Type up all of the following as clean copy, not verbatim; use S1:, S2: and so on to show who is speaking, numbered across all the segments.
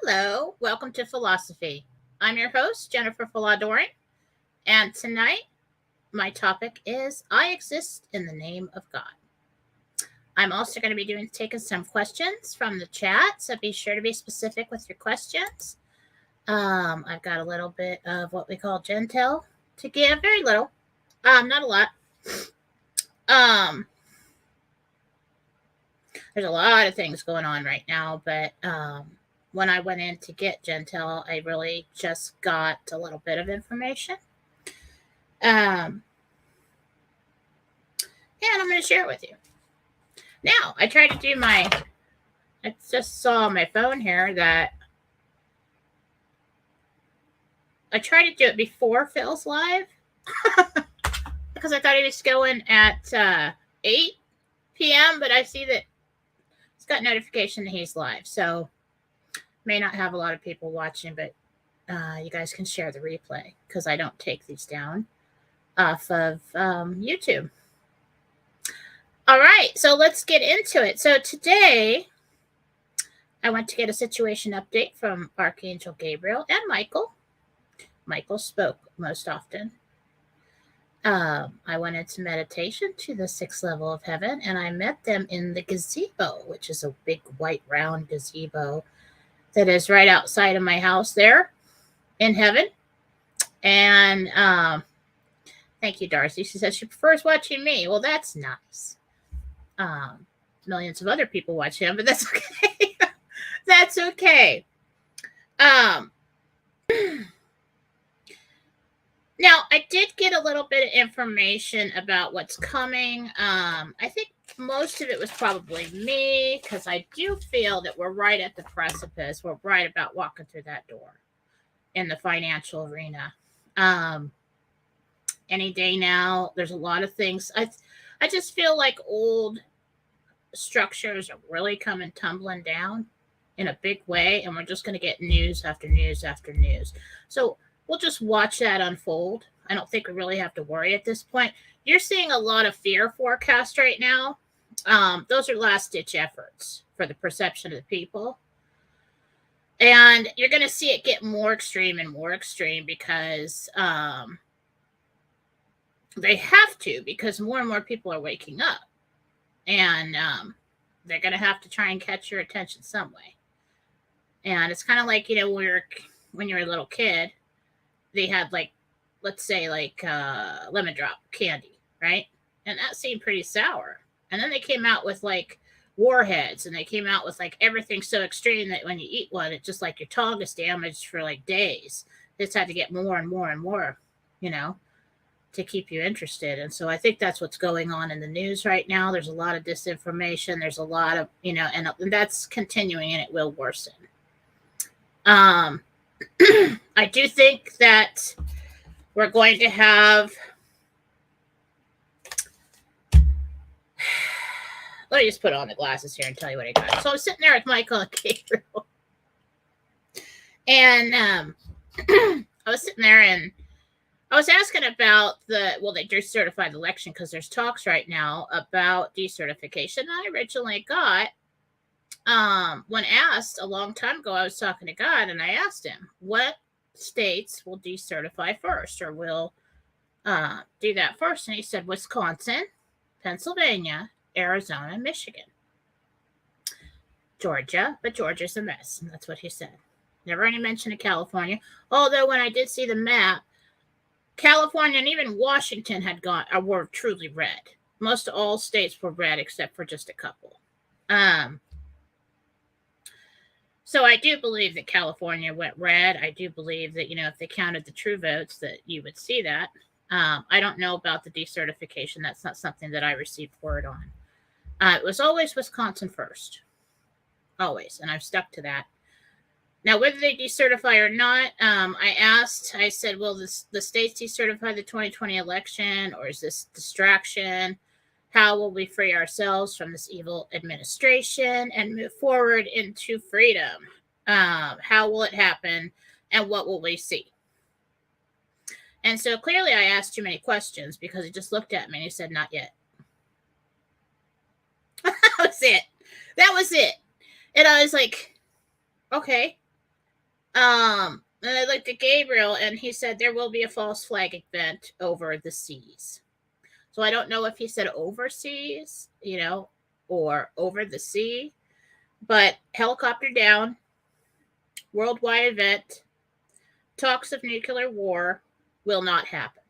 S1: Hello, welcome to Fallawsophy. I'm your host, Jennifer Fallaw-Doering, and tonight my topic is I exist in the name of God. I'm also going to be taking some questions from the chat, so be sure to be specific with your questions. I've got a little bit of what we call gentle to give, very little, not a lot. There's a lot of things going on right now, but when I went in to get Gentel, I really just got a little bit of information. And I'm going to share it with you. Now, I tried to do I just saw on my phone here that I tried to do it before Phil's live because I thought he was going at 8 p.m., but I see that it's got notification that he's live. So may not have a lot of people watching, but you guys can share the replay because I don't take these down off of YouTube. All right, so let's get into it. So today I went to get a situation update from Archangel Gabriel and Michael. Michael spoke most often. I went into meditation to the 6th level of heaven, and I met them in the gazebo, which is a big white round gazebo that is right outside of my house there in heaven. And thank you, Darcy. She says she prefers watching me. Well, that's nice. Millions of other people watch him, but that's okay. That's okay. Now, I did get a little bit of information about what's coming. I think most of it was probably me because I do feel that we're right at the precipice. We're right about walking through that door in the financial arena. Any day now, there's a lot of things. I just feel like old structures are really coming tumbling down in a big way, and we're just going to get news after news after news. So we'll just watch that unfold. I don't think we really have to worry at this point. You're seeing a lot of fear forecast right now. Those are last-ditch efforts for the perception of the people. And you're going to see it get more extreme and more extreme because they have to, because more and more people are waking up. And they're going to have to try and catch your attention some way. And it's kind of like, when you're a little kid, they had let's say lemon drop candy, right? And that seemed pretty sour. And then they came out with warheads, and they came out with everything so extreme that when you eat one, it's just like your tongue is damaged for days. They just had to get more and more and more, to keep you interested. And so I think that's what's going on in the news right now. There's a lot of disinformation. There's a lot of, and that's continuing, and it will worsen. I do think that we're going to have, let me just put on the glasses here and tell you what I got. So I'm sitting there with Michael and Gabriel. And I was sitting there and I was asking about they decertified the election because there's talks right now about decertification. I originally got, when asked a long time ago, I was talking to God and I asked him, what states will decertify first or will do that first? And he said, Wisconsin, Pennsylvania, Arizona, Michigan, Georgia, but Georgia's a mess. And that's what he said. Never any mention of California. Although when I did see the map, California and even Washington were truly red. Most all states were red except for just a couple. So I do believe that California went red. I do believe that, if they counted the true votes, that you would see that. I don't know about the decertification. That's not something that I received word on. It was always Wisconsin first. Always. And I've stuck to that. Now, whether they decertify or not, I said, will the states decertify the 2020 election, or is this distraction? How will we free ourselves from this evil administration and move forward into freedom? How will it happen, and what will we see? And so clearly I asked too many questions because he just looked at me and he said, not yet. That was it. And I was like, okay. And I looked at Gabriel, and he said there will be a false flag event over the seas. So I don't know if he said overseas, or over the sea, but helicopter down, worldwide event, talks of nuclear war will not happen.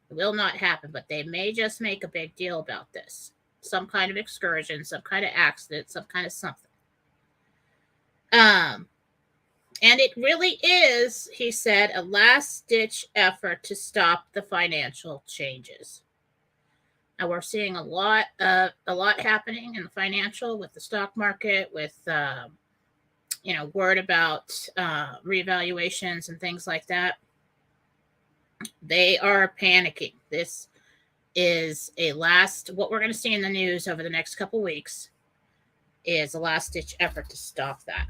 S1: It will not happen, but they may just make a big deal about this. Some kind of excursion, some kind of accident, some kind of something. And it really is, he said, a last-ditch effort to stop the financial changes. Now we're seeing a lot happening in the financial, with the stock market, with word about reevaluations and things like that. They are panicking. This is what we're going to see in the news over the next couple weeks is a last-ditch effort to stop that.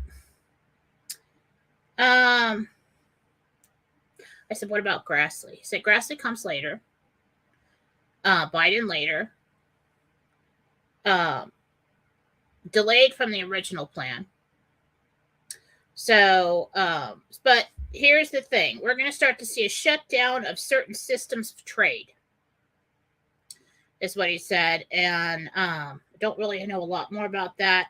S1: I said, what about Grassley? He said Grassley comes later. Biden later. Delayed from the original plan. So, but here's the thing. We're going to start to see a shutdown of certain systems of trade, is what he said. And I don't really know a lot more about that.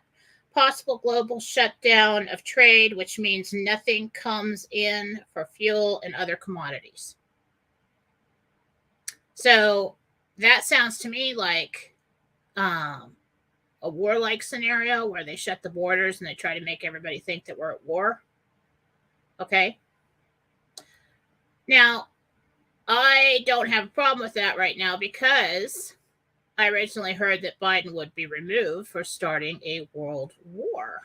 S1: Possible global shutdown of trade, which means nothing comes in for fuel and other commodities. So that sounds to me like a war-like scenario where they shut the borders and they try to make everybody think that we're at war. Okay. Now, I don't have a problem with that right now because I originally heard that Biden would be removed for starting a world war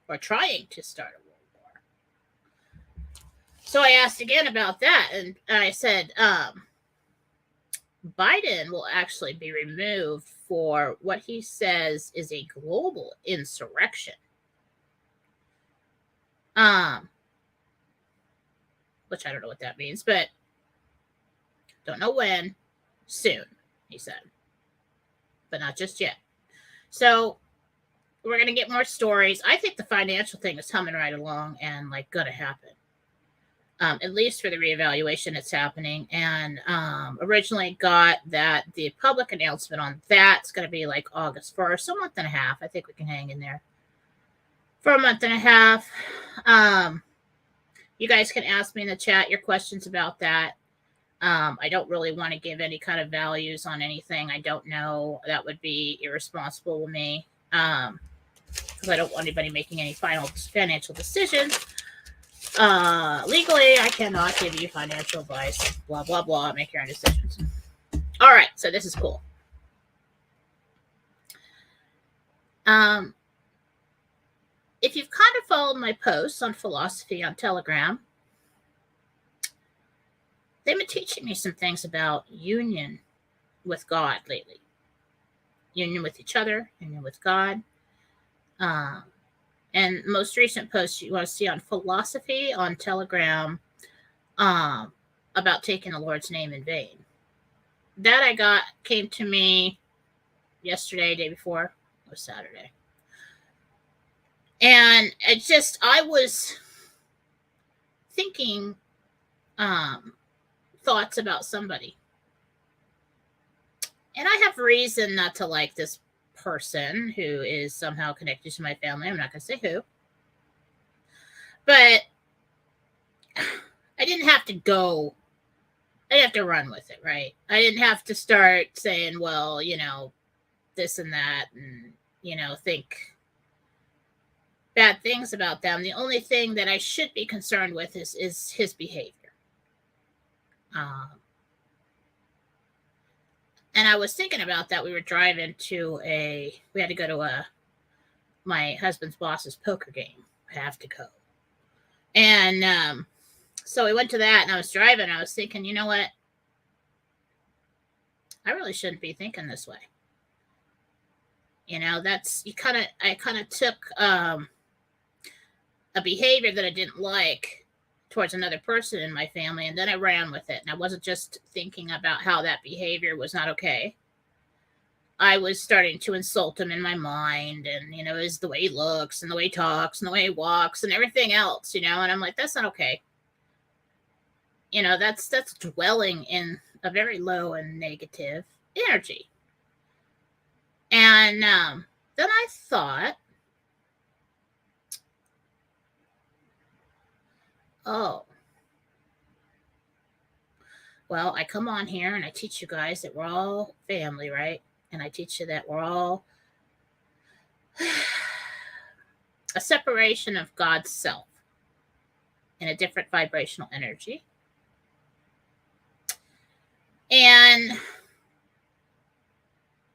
S1: or trying to start a world war. So I asked again about that, and I said, Biden will actually be removed for what he says is a global insurrection. Which I don't know what that means, but don't know when. Soon, he said. But not just yet. So we're going to get more stories. I think the financial thing is humming right along and going to happen. At least for the reevaluation, it's happening. And originally got that the public announcement on that's going to be August 1st, so a month and a half. I think we can hang in there for a month and a half. You guys can ask me in the chat your questions about that. I don't really want to give any kind of values on anything. I don't know. That would be irresponsible with me because I don't want anybody making any final financial decisions. Legally, I cannot give you financial advice. Blah, blah, blah. Make your own decisions. All right. So this is cool. If you've kind of followed my posts on Fallawsophy on Telegram, they've been teaching me some things about union with God lately. Union with each other, union with God. And most recent post you want to see on Fallawsophy on Telegram about taking the Lord's name in vain. That came to me yesterday, day before, or Saturday. And I was thinking thoughts about somebody. And I have reason not to like this person who is somehow connected to my family. I'm not going to say who. But I didn't have to go. I didn't have to run with it, right? I didn't have to start saying, well, this and that and, think bad things about them. The only thing that I should be concerned with is his behavior. And I was thinking about that. We were driving we had to go to my husband's boss's poker game. I have to go. And so we went to that and I was driving. And I was thinking, you know what? I really shouldn't be thinking this way. I kind of took a behavior that I didn't like towards another person in my family, and then I ran with it. And I wasn't just thinking about how that behavior was not okay. I was starting to insult him in my mind, and is the way he looks and the way he talks and the way he walks and everything else, and I'm like, that's not okay. That's dwelling in a very low and negative energy. And then I thought, oh, well, I come on here and I teach you guys that we're all family, right? And I teach you that we're all a separation of God's self in a different vibrational energy. And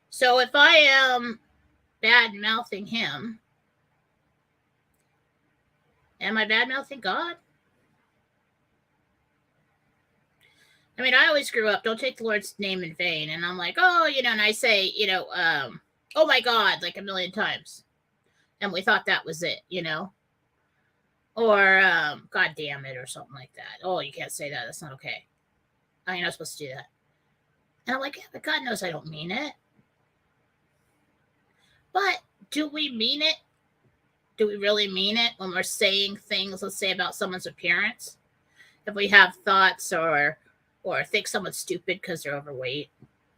S1: so if I am bad-mouthing him, am I bad-mouthing God? I mean, I always grew up, don't take the Lord's name in vain. And I'm like, oh, and I say, oh my God, like a million times. And we thought that was it, or God damn it, or something like that. Oh, you can't say that. That's not okay. Oh, you're not supposed to do that. And I'm like, yeah, but God knows I don't mean it. But do we mean it? Do we really mean it when we're saying things, let's say, about someone's appearance? If we have thoughts or think someone's stupid because they're overweight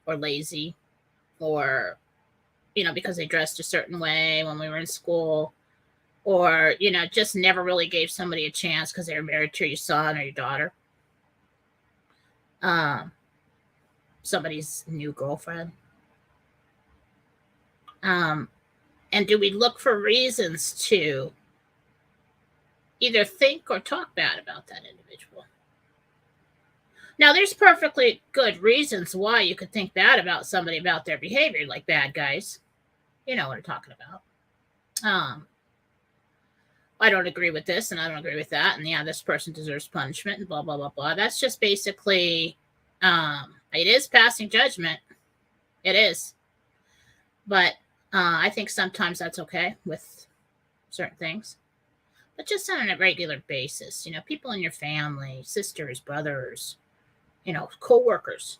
S1: or lazy, or, because they dressed a certain way when we were in school, or, just never really gave somebody a chance because they were married to your son or your daughter, somebody's new girlfriend. And do we look for reasons to either think or talk bad about that individual? Now, there's perfectly good reasons why you could think bad about somebody, about their behavior, like bad guys. You know what I'm talking about. I don't agree with this and I don't agree with that. And yeah, this person deserves punishment and blah, blah, blah, blah. That's just basically, it is passing judgment. It is. But I think sometimes that's okay with certain things. But just on a regular basis, people in your family, sisters, brothers, co-workers,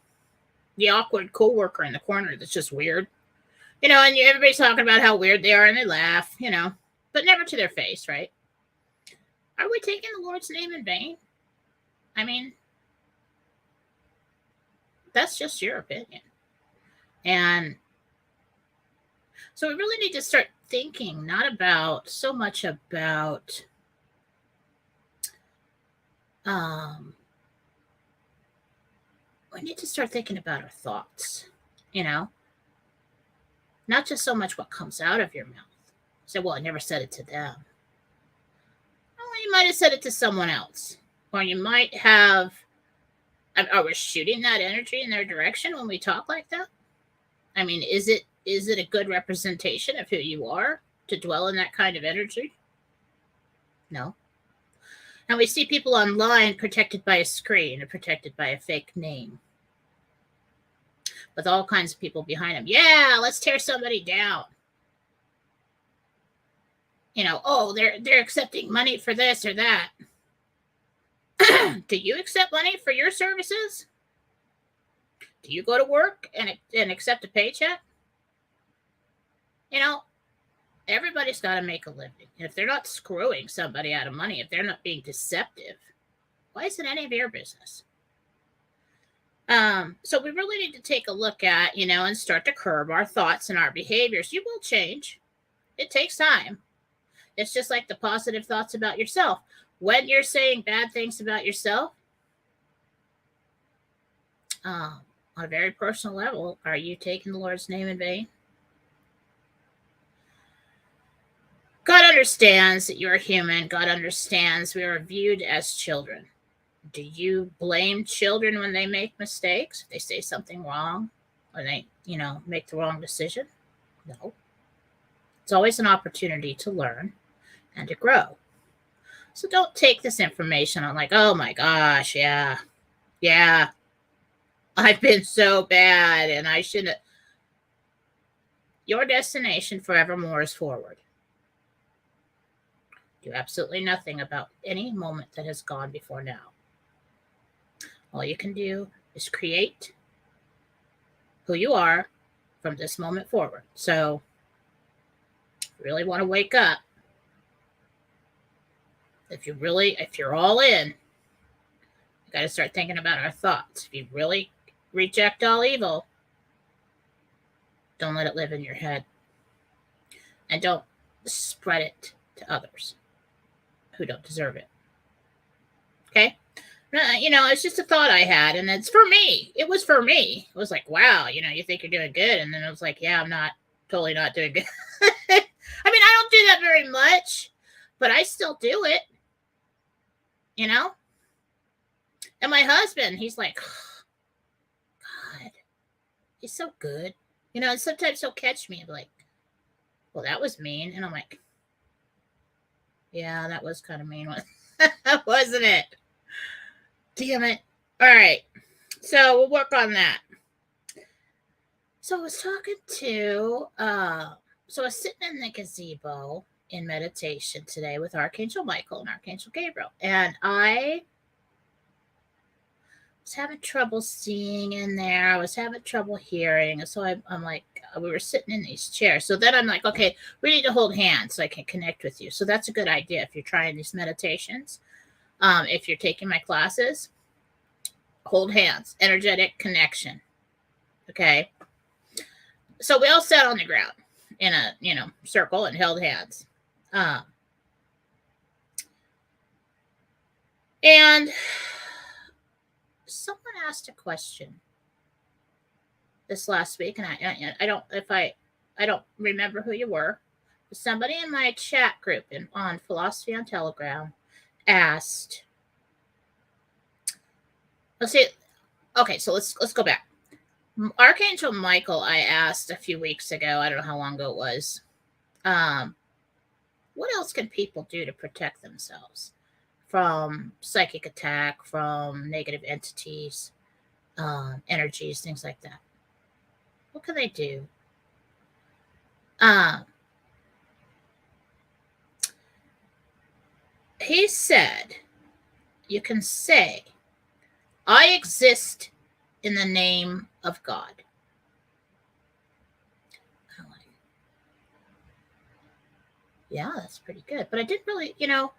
S1: the awkward co-worker in the corner that's just weird, and everybody's talking about how weird they are and they laugh, but never to their face, right? Are we taking the Lord's name in vain? I mean, that's just your opinion. And so we really need to start thinking not about so much about we need to start thinking about our thoughts, not just so much what comes out of your mouth. Say, well, I never said it to them. Well, you might have said it to someone else, or you might have. Are we shooting that energy in their direction when we talk like that? I mean, is it a good representation of who you are to dwell in that kind of energy? No. And we see people online protected by a screen or protected by a fake name, with all kinds of people behind them. Yeah, let's tear somebody down. Oh, they're accepting money for this or that. Do you accept money for your services? Do you go to work and accept a paycheck? Everybody's got to make a living. And if they're not screwing somebody out of money, if they're not being deceptive, why is it any of your business? So we really need to take a look at, and start to curb our thoughts and our behaviors. You will change. It takes time. It's just like the positive thoughts about yourself. When you're saying bad things about yourself, on a very personal level, are you taking the Lord's name in vain? God understands that you're human. God understands we are viewed as children. Do you blame children when they make mistakes? If they say something wrong or they, make the wrong decision? No. It's always an opportunity to learn and to grow. So don't take this information on like, oh my gosh, yeah, I've been so bad and I shouldn't. Your destination forevermore is forward. Do absolutely nothing about any moment that has gone before now. All you can do is create who you are from this moment forward. So if you really want to wake up, if you're all in, you got to start thinking about our thoughts. If you really reject all evil, don't let it live in your head. And don't spread it to others who don't deserve it. Okay? It's just a thought I had, and it's for me. It was for me. It was like, wow, you think you're doing good, and then it was like, yeah, I'm totally not doing good. I mean, I don't do that very much, but I still do it, And my husband, he's like, oh, God, he's so good. And sometimes he'll catch me and be like, well, that was mean. And I'm like, yeah, that was kind of mean, wasn't it? Damn it. All right. So we'll work on that. So I was talking to, so I was sitting in the gazebo in meditation today with Archangel Michael and Archangel Gabriel. And I was having trouble seeing in there. I was having trouble hearing. So I'm like, we were sitting in these chairs. So then I'm like, okay, we need to hold hands so I can connect with you. So that's a good idea if you're trying these meditations. If you're taking my classes, hold hands, energetic connection. Okay. So we all sat on the ground in a, circle and held hands. And someone asked a question this last week, and I don't remember who you were. Somebody in my chat group on Fallawsophy on Telegram asked. Let's see. Okay, so let's go back. Archangel Michael, I asked a few weeks ago. I don't know how long ago it was. What else can people do to protect themselves from psychic attack, from negative entities, energies, things like that? What can they do? He said, you can say, I exist in the name of God. I'm like, yeah, that's pretty good. But I didn't really, I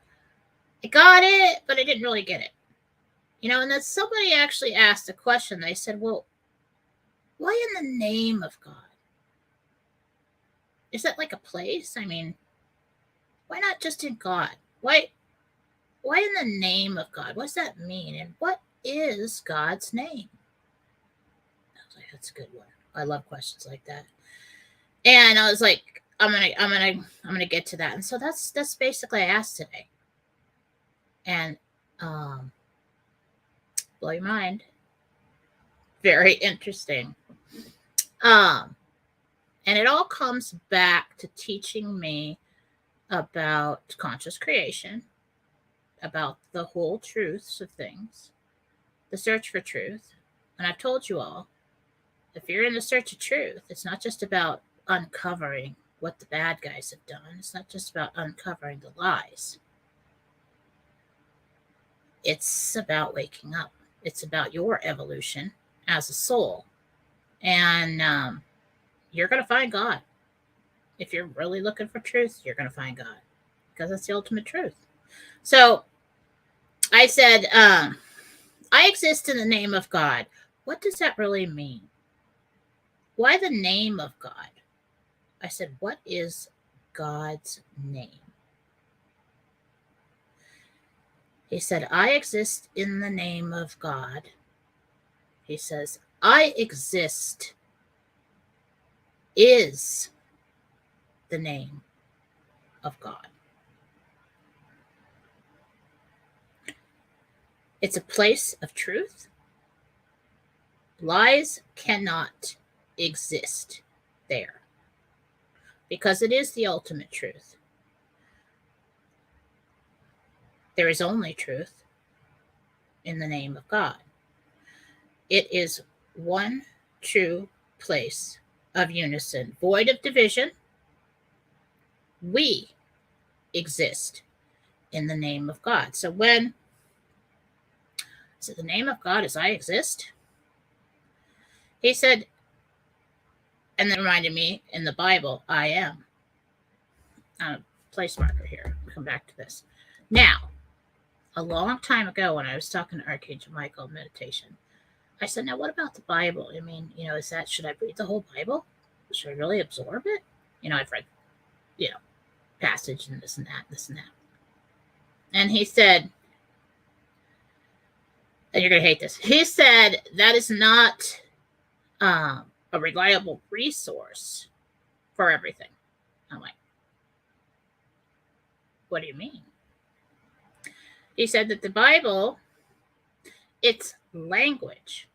S1: got it, but I didn't really get it. And then somebody actually asked a question. They said, well, why in the name of God? Is that like a place? I mean, why not just in God? Why in the name of God? What does that mean? And what is God's name? I was like, that's a good one. I love questions like that. And I was like, I'm gonna get to that. And so that's basically I asked today. And blow your mind. Very interesting. And it all comes back to teaching me about conscious creation, about the whole truths of things, the search for truth. And I've told you all, if you're in the search of truth, it's not just about uncovering what the bad guys have done. It's not just about uncovering the lies. It's about waking up. It's about your evolution as a soul. And you're going to find God. If you're really looking for truth, you're going to find God, because it's the ultimate truth. So I said, I exist in the name of God. What does that really mean? Why the name of God? I said, what is God's name? He said, I exist in the name of God. He says, I exist is the name of God. It's a place of truth. Lies cannot exist there, because it is the ultimate truth. There is only truth in the name of God. It is one true place of unison, void of division. We exist in the name of God. So when so the name of God is I exist, he said, And then reminded me in the Bible, I am. Place marker here. I'll come back to this. Now, a long time ago when I was talking to Archangel Michael meditation, I said, now what about the Bible? I mean, should I read the whole Bible? Should I really absorb it? I've read, passage and this and that, this and that. And he said, and you're going to hate this. He said, that is not a reliable resource for everything. I'm like, what do you mean? He said that the Bible, its language,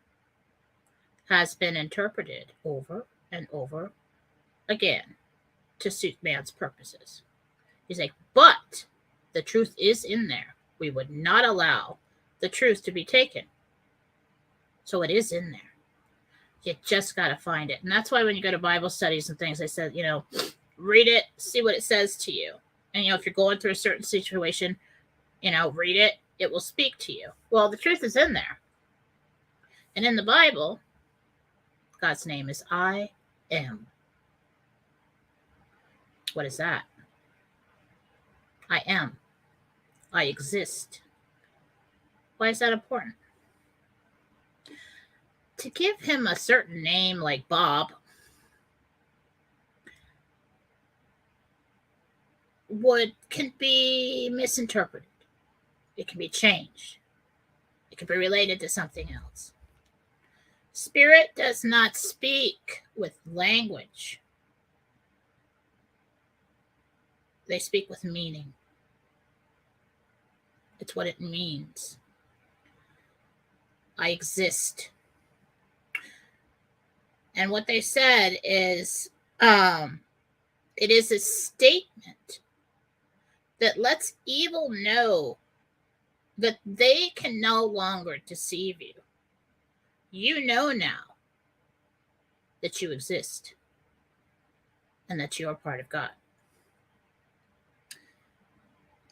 S1: has been interpreted over and over again to suit man's purposes. He's like, but the truth is in there. We would not allow the truth to be taken. So it is in there. You just got to find it. And that's why when you go to Bible studies and things, I said, read it, see what it says to you. And, if you're going through a certain situation, read it, it will speak to you. Well, the truth is in there. And in the Bible, God's name is I am. What is that? I am. I exist. Why is that important? To give him a certain name like Bob can be misinterpreted. It can be changed. It can be related to something else. Spirit does not speak with language. They speak with meaning. It's what it means. I exist. And what they said is, it is a statement that lets evil know that they can no longer deceive you. You know now that you exist and that you are part of God.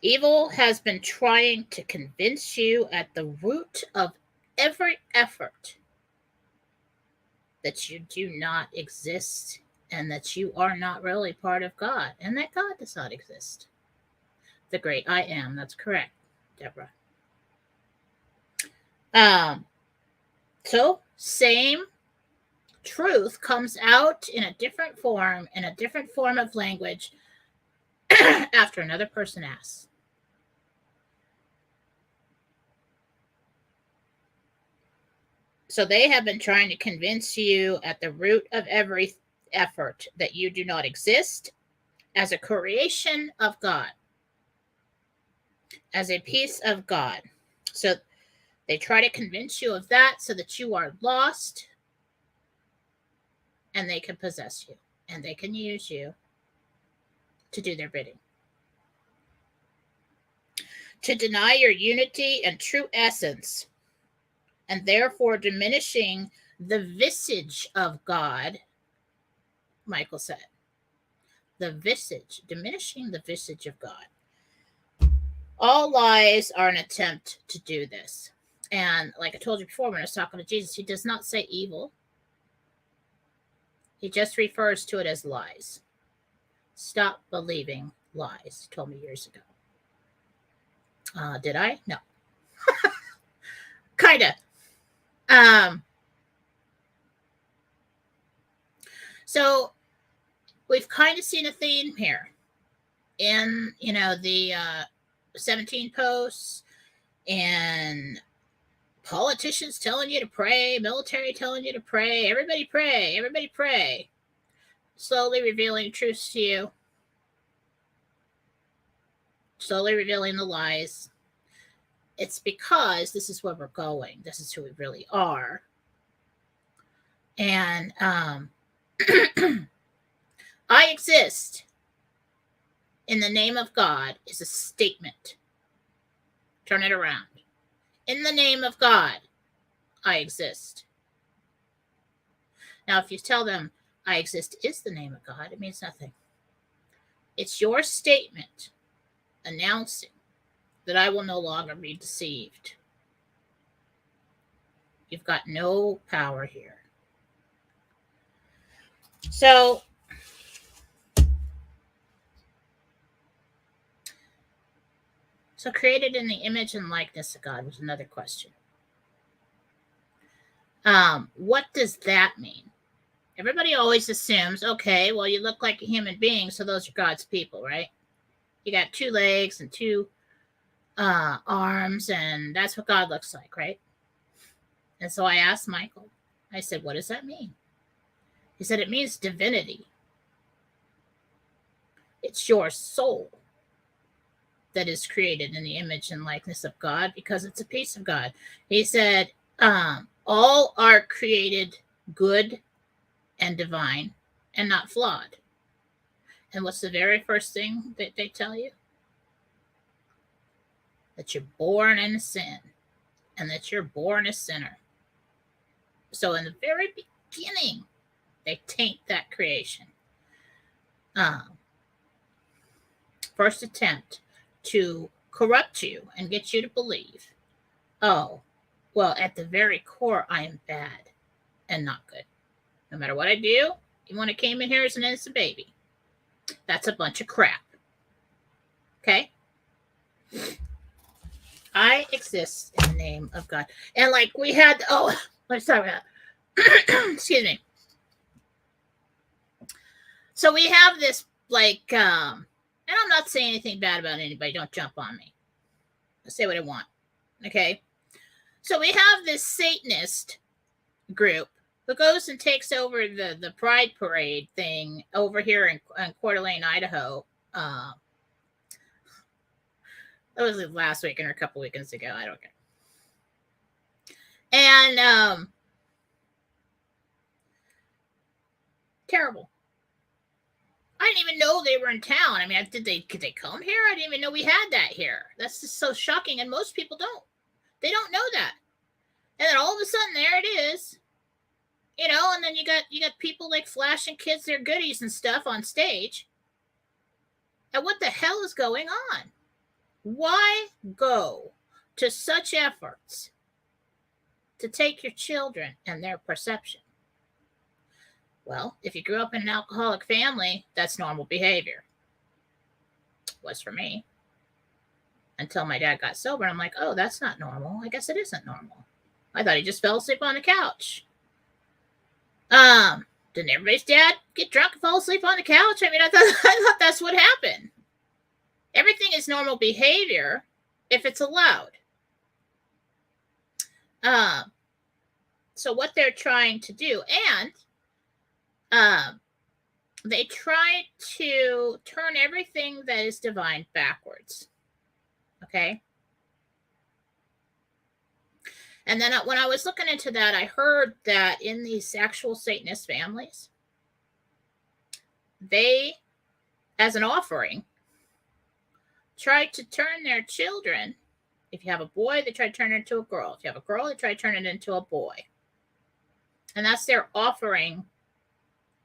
S1: Evil has been trying to convince you at the root of every effort that you do not exist and that you are not really part of God and that God does not exist. The great I am. That's correct, Deborah. So same truth comes out in a different form, in a different form of language after another person asks. So they have been trying to convince you at the root of every effort that you do not exist as a creation of God, as a piece of God. So they try to convince you of that so that you are lost and they can possess you and they can use you to do their bidding. To deny your unity and true essence, and therefore diminishing the visage of God, Michael said. The visage, diminishing the visage of God. All lies are an attempt to do this. And like I told you before when I was talking to Jesus, he does not say evil. He just refers to it as lies. Stop believing lies, he told me years ago. Did I? No. Kinda. So we've kind of seen a theme here in, the 17 posts and politicians telling you to pray, military telling you to pray, everybody pray, slowly revealing truths to you, slowly revealing the lies. It's because this is where we're going. This is who we really are. And I exist in the name of God is a statement. Turn it around. In the name of God, I exist. Now, if you tell them I exist is the name of God, it means nothing. It's your statement announcing that I will no longer be deceived. You've got no power here. So created in the image and likeness of God was another question. What does that mean? Everybody always assumes, okay, well, you look like a human being, so those are God's people, right? You got 2 legs and 2 arms, and that's what God looks like, right? And so I asked Michael, I said, what does that mean? He said, it means divinity. It's your soul that is created in the image and likeness of God because it's a piece of God. He said, all are created good and divine and not flawed. And what's the very first thing that they tell you? That you're born in sin and that you're born a sinner. So in the very beginning, they taint that creation. First attempt to corrupt you and get you to believe, oh, well, at the very core, I am bad and not good. No matter what I do, even when I came in here as an innocent baby, that's a bunch of crap. Okay? I exist in the name of God. And like we had, let's talk about excuse me. So we have this like, and I'm not saying anything bad about anybody. Don't jump on me. I'll say what I want. Okay? So we have this Satanist group who goes and takes over the Pride Parade thing over here in Coeur d'Alene, Idaho. That was last week or a couple weekends ago. I don't care. And terrible. I didn't even know they were in town. I mean, could they come here? I didn't even know we had that here. That's just so shocking, and most people don't. They don't know that. And then all of a sudden, there it is. You know, and then you got people like flashing kids their goodies and stuff on stage. And what the hell is going on? Why go to such efforts to take your children and their perception? Well, if you grew up in an alcoholic family, that's normal behavior. It was for me. Until my dad got sober, I'm like, oh, that's not normal. I guess it isn't normal. I thought he just fell asleep on the couch. Didn't everybody's dad get drunk and fall asleep on the couch? I mean, I thought that's what happened. Everything is normal behavior if it's allowed. So what they're trying to do, and they try to turn everything that is divine backwards. Okay? And then when I was looking into that, I heard that in these actual Satanist families, they, as an offering, try to turn their children. If you have a boy, they try to turn it into a girl. If you have a girl, they try to turn it into a boy. And that's their offering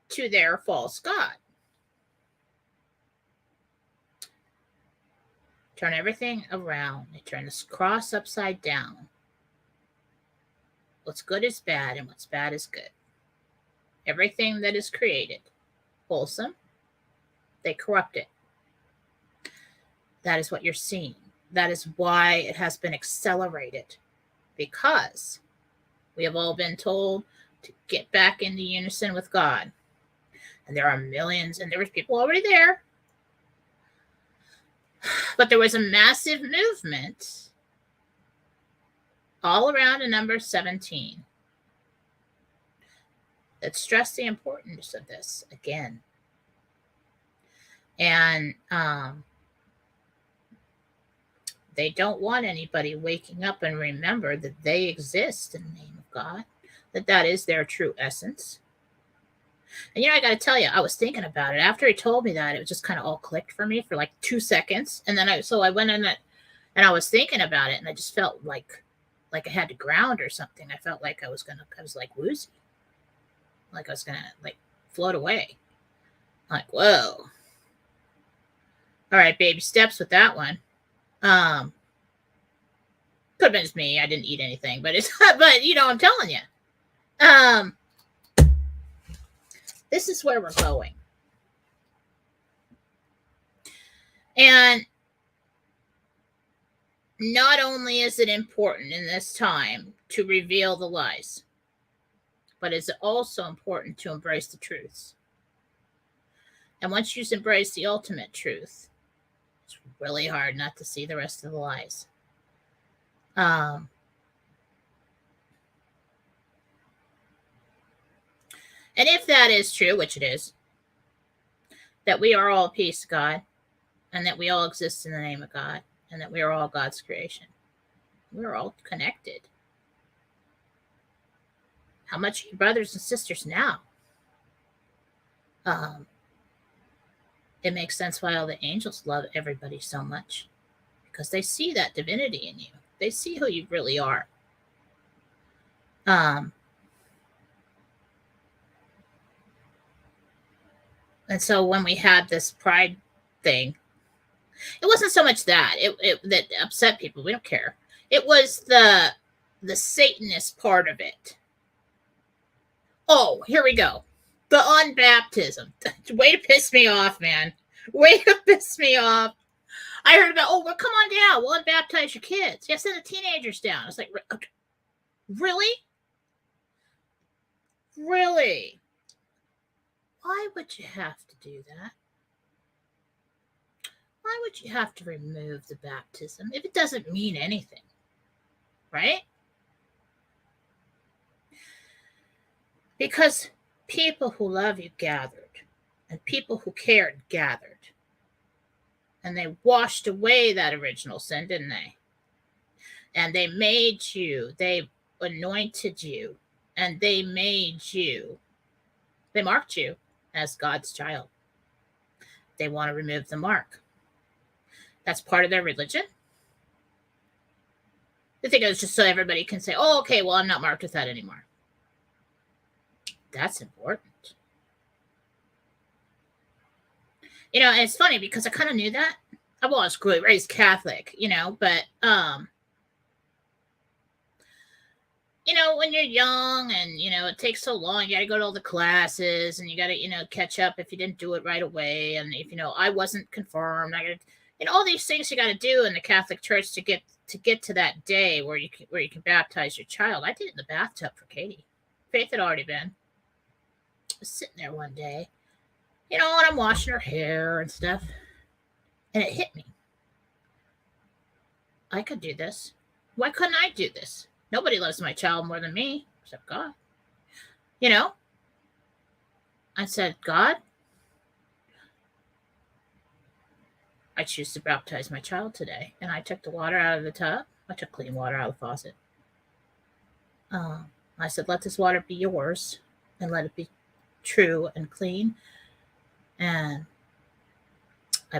S1: to their false god. Turn everything around. They turn this cross upside down. What's good is bad, and what's bad is good. Everything that is created, wholesome, they corrupt it. That is what you're seeing. That is why it has been accelerated, because we have all been told to get back into unison with God. And there are millions, and there was people already there. But there was a massive movement all around the number 17 that stressed the importance of this again. And they don't want anybody waking up and remember that they exist in the name of God, that is their true essence. And, I got to tell you, I was thinking about it. After he told me that, it was just kind of all clicked for me for like 2 seconds. And then I went in it and I was thinking about it, and I just felt like I had to ground or something. I felt like I was like woozy. Like I was going to like float away. Like, whoa. All right, baby steps with that one. Could have been just me. I didn't eat anything, but I'm telling you. This is where we're going. And not only is it important in this time to reveal the lies, but it's also important to embrace the truths. And once you embrace the ultimate truth, it's really hard not to see the rest of the lies. And if that is true, which it is, that we are all a piece of God, and that we all exist in the name of God, and that we are all God's creation. We're all connected. How much are your brothers and sisters now? It makes sense why all the angels love everybody so much, because they see that divinity in you. They see who you really are. And so when we had this pride thing, it wasn't so much that that upset people. We don't care. It was the Satanist part of it. Oh, here we go. The unbaptism. Way to piss me off, man. Way to piss me off. I heard about, well, come on down. We'll unbaptize your kids. Yeah, send the teenagers down. It's like, really? Really? Why would you have to do that? Why would you have to remove the baptism if it doesn't mean anything? Right? Because people who love you gathered, and people who cared gathered. And they washed away that original sin, didn't they? And they made you, they anointed you, and they marked you as God's child. They want to remove the mark. That's part of their religion. They think it's just so everybody can say, oh, okay, well, I'm not marked with that anymore. That's important. You know, and it's funny because I kind of knew that. I was raised Catholic, you know, but, you know, when you're young and, you know, it takes so long, you got to go to all the classes and you got to, you know, catch up if you didn't do it right away. And if, you know, I wasn't confirmed, I got to, you know, all these things you got to do in the Catholic Church to get to that day where you can baptize your child. I did it in the bathtub for Katie. Faith had already been. I was sitting there one day, you know, and I'm washing her hair and stuff. And it hit me. I could do this. Why couldn't I do this? Nobody loves my child more than me, except God. You know? I said, God, I choose to baptize my child today. And I took the water out of the tub. I took clean water out of the faucet. I said, let this water be yours and let it be true and clean. And I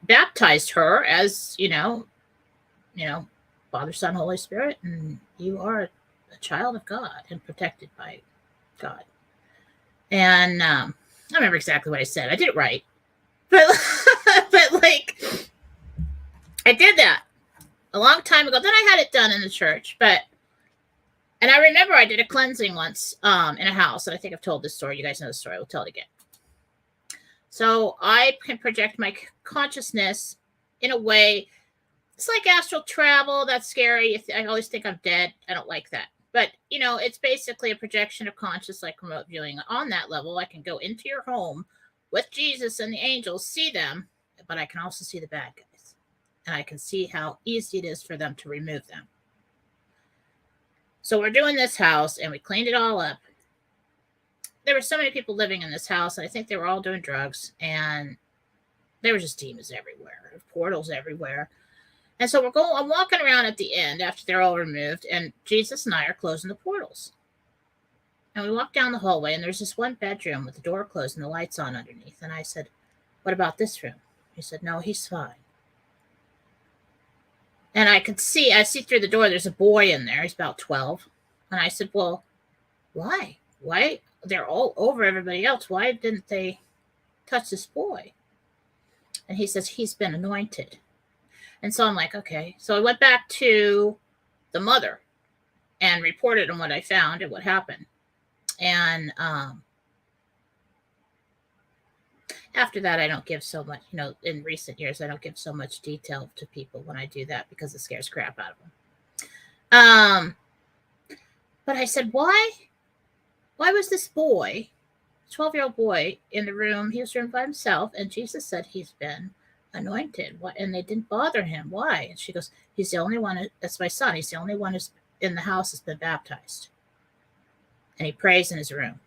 S1: baptized her as, you know, Father, Son, Holy Spirit, and you are a child of God and protected by God. And I don't remember exactly what I said. I did it right. But, but like, I did that a long time ago. Then I had it done in the church. And I remember I did a cleansing once in a house. And I think I've told this story. You guys know the story. I will tell it again. So I can project my consciousness in a way. It's like astral travel. That's scary. I always think I'm dead. I don't like that. But, you know, it's basically a projection of conscious, like remote viewing. On that level, I can go into your home with Jesus and the angels, see them, but I can also see the bad guys. And I can see how easy it is for them to remove them. So we're doing this house, and we cleaned it all up. There were so many people living in this house, and I think they were all doing drugs. And there were just demons everywhere, portals everywhere. And so I'm walking around at the end after they're all removed, and Jesus and I are closing the portals. And we walk down the hallway, and there's this one bedroom with the door closed and the lights on underneath. And I said, what about this room? He said, no, he's fine. And I see through the door, there's a boy in there. He's about 12. And I said, well, why? Why? They're all over everybody else. Why didn't they touch this boy? And he says, he's been anointed. And so I'm like, okay. So I went back to the mother and reported on what I found and what happened. And After that, I don't give so much, in recent years, I don't give so much detail to people when I do that because it scares crap out of them. But I said, why was this boy, 12-year-old boy, in the room? He was room by himself, and Jesus said he's been anointed. What? And they didn't bother him. Why? And she goes, he's the only one, that's my son. He's the only one who's in the house has been baptized. And he prays in his room.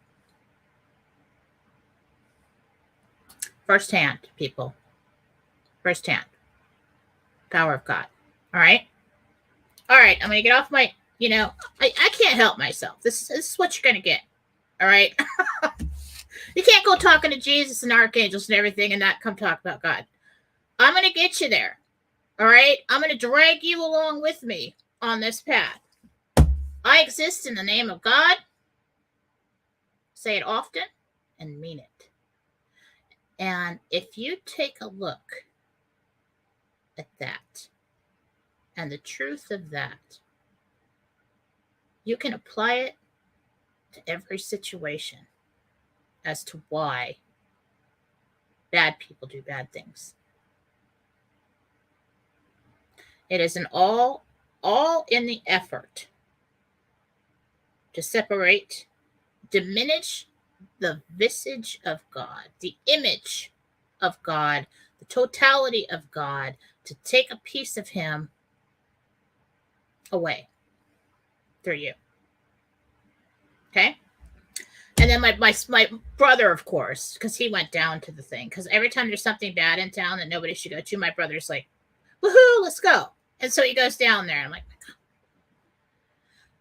S1: Firsthand, people. Firsthand. Power of God. All right? All right, I'm going to get off my, I can't help myself. This is what you're going to get. All right? You can't go talking to Jesus and archangels and everything and not come talk about God. I'm going to get you there. All right? I'm going to drag you along with me on this path. I exist in the name of God. Say it often and mean it. And if you take a look at that and the truth of that, you can apply it to every situation as to why bad people do bad things. It is an all in the effort to separate, diminish the visage of God, the image of God, the totality of God, to take a piece of him away through you. Okay? And then my brother, of course, because he went down to the thing, because every time there's something bad in town that nobody should go to, my brother's like, woohoo, let's go. And so he goes down there. I'm like,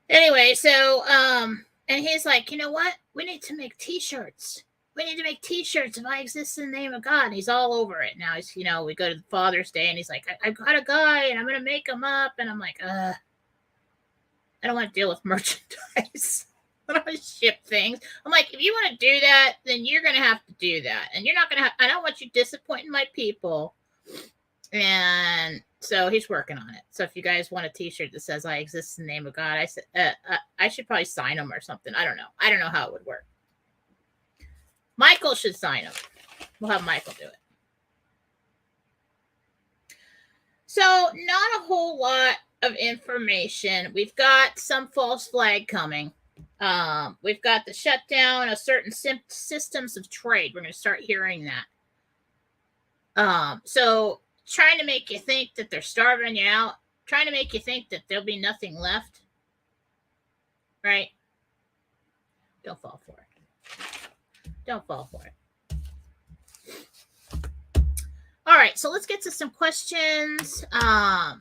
S1: anyway, so and he's like, you know what? We need to make t-shirts. We need to make t-shirts if I exist in the name of God. And he's all over it now. He's, we go to Father's Day and he's like, I've got a guy and I'm going to make him up. And I'm like, I don't want to deal with merchandise. I don't want to ship things. I'm like, if you want to do that, then you're going to have to do that. And you're not going to I don't want you disappointing my people. And so he's working on it. So if you guys want a t-shirt that says I exist in the name of God, I said I should probably sign them or something. I don't know how it would work. Michael should sign them. We'll have Michael do it. So not a whole lot of information. We've got some false flag coming. We've got the shutdown of certain systems of trade. We're going to start hearing that. So trying to make you think that they're starving you out, trying to make you think that there'll be nothing left, right? Don't fall for it. Don't fall for it. All right, so let's get to some questions. I'll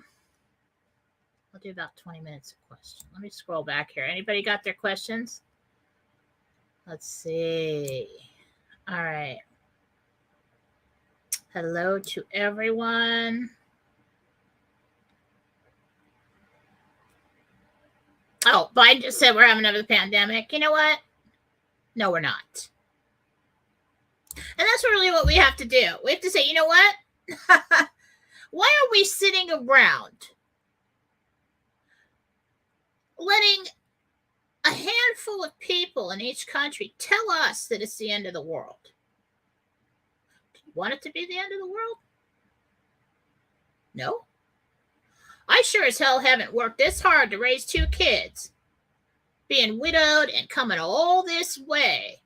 S1: do about 20 minutes of questions. Let me scroll back here. Anybody got their questions? Let's see. All right. Hello to everyone. Oh, Biden just said we're having another pandemic. You know what? No, we're not. And that's really what we have to do. We have to say, you know what? Why are we sitting around letting a handful of people in each country tell us that it's the end of the world? Do you want it to be the end of the world? No. I sure as hell haven't worked this hard to raise 2 kids, being widowed and coming all this way.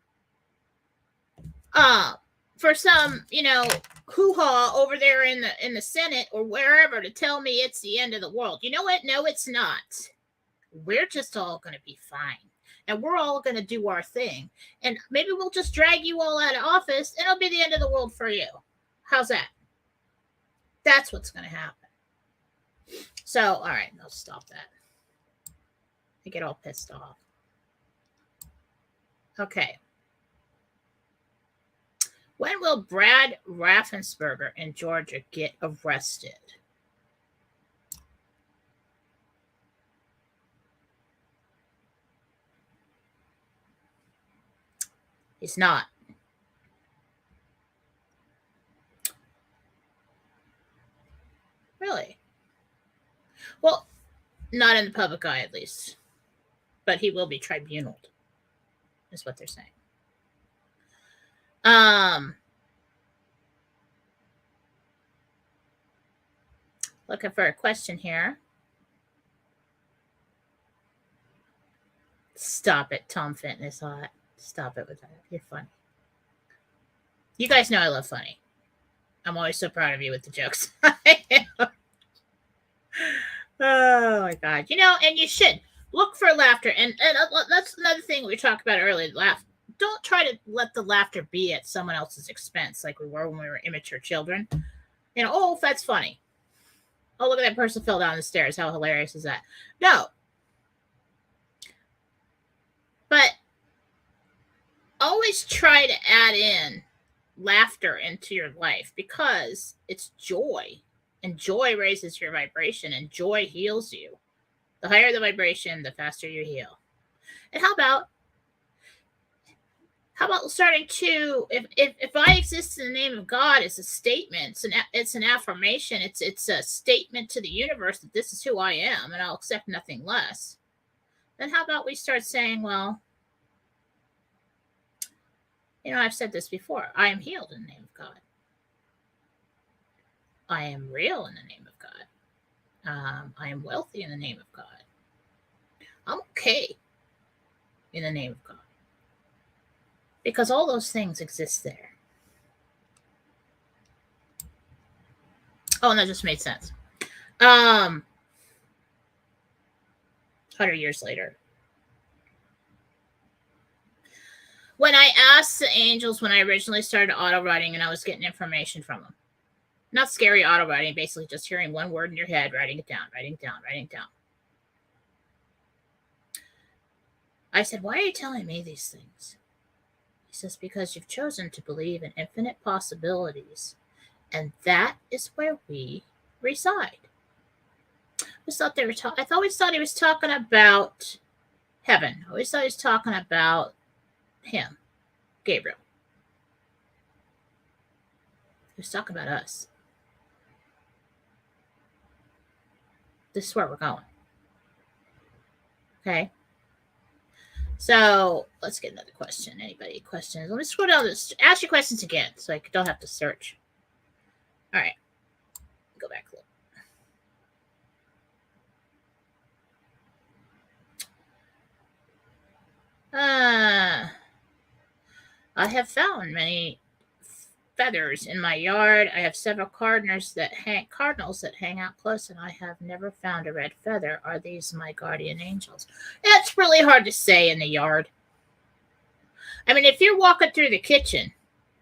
S1: For some, hoo-ha over there in the Senate or wherever to tell me it's the end of the world. You know what? No, it's not. We're just all going to be fine. And we're all going to do our thing. And maybe we'll just drag you all out of office and it'll be the end of the world for you. How's that? That's what's going to happen. So, all right, I'll stop that. I get all pissed off. Okay. When will Brad Raffensperger in Georgia get arrested? He's not. Really? Well, not in the public eye, at least. But he will be tribunaled, is what they're saying. Looking for a question here. Stop it, Tom Fenton is hot. Stop it with that. You're funny. You guys know I love funny. I'm always so proud of you with the jokes. Oh my God. And you should look for laughter. And that's another thing we talked about earlier. Laugh. Don't try to let the laughter be at someone else's expense like we were when we were immature children. Oh, that's funny. Oh, look at that person fell down the stairs. How hilarious is that? No. But always try to add in laughter into your life because it's joy. And joy raises your vibration and joy heals you. The higher the vibration, the faster you heal. And how about starting to, if I exist in the name of God, it's a statement, it's an affirmation, it's a statement to the universe that this is who I am and I'll accept nothing less. Then how about we start saying, well, I've said this before, I am healed in the name of God. I am real in the name of God. I am wealthy in the name of God. I'm okay in the name of God. Because all those things exist there. Oh, and that just made sense. 100 years later. When I asked the angels, when I originally started auto writing and I was getting information from them, not scary auto writing, basically just hearing one word in your head, writing it down. I said, why are you telling me these things? He says, because you've chosen to believe in infinite possibilities, and that is where we reside. I always thought he was talking about heaven. I always thought he was talking about him, Gabriel. He was talking about us. This is where we're going. Okay. So let's get another question. Anybody questions? Let me scroll down this. Ask your questions again so I don't have to search. All right. Go back a little. I have found many feathers in my yard. I have several cardinals that hang out close, and I have never found a red feather. Are these my guardian angels? It's really hard to say in the yard. I mean, if you're walking through the kitchen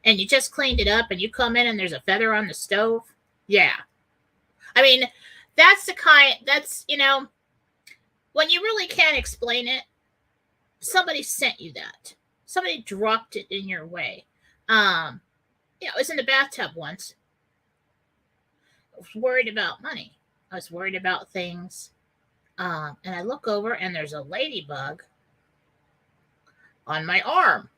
S1: and you just cleaned it up and you come in and there's a feather on the stove, yeah. I mean, that's when you really can't explain it, somebody sent you that. Somebody dropped it in your way. I was in the bathtub once. I was worried about money. I was worried about things. And I look over and there's a ladybug on my arm.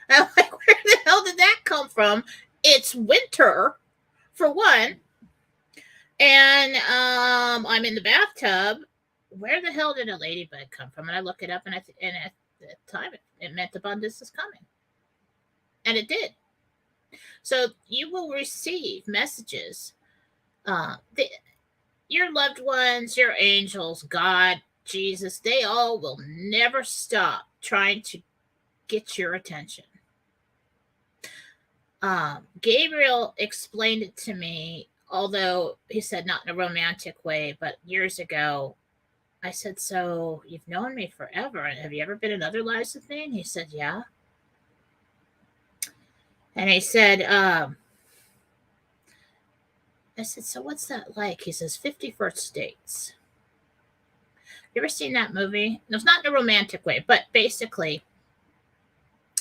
S1: I'm like, where the hell did that come from? It's winter, for one. And I'm in the bathtub. Where the hell did a ladybug come from? And I look it up, and at the time, it meant abundance is coming. And it did. So you will receive messages. Your loved ones, your angels, God, Jesus, they all will never stop trying to get your attention. Gabriel explained it to me, although he said not in a romantic way, but years ago, I said, so you've known me forever. And have you ever been in other lives with me? And he said, yeah. And he said, I said, so what's that like? He says, 50 First Dates. You ever seen that movie? No, it's not in a romantic way, but basically,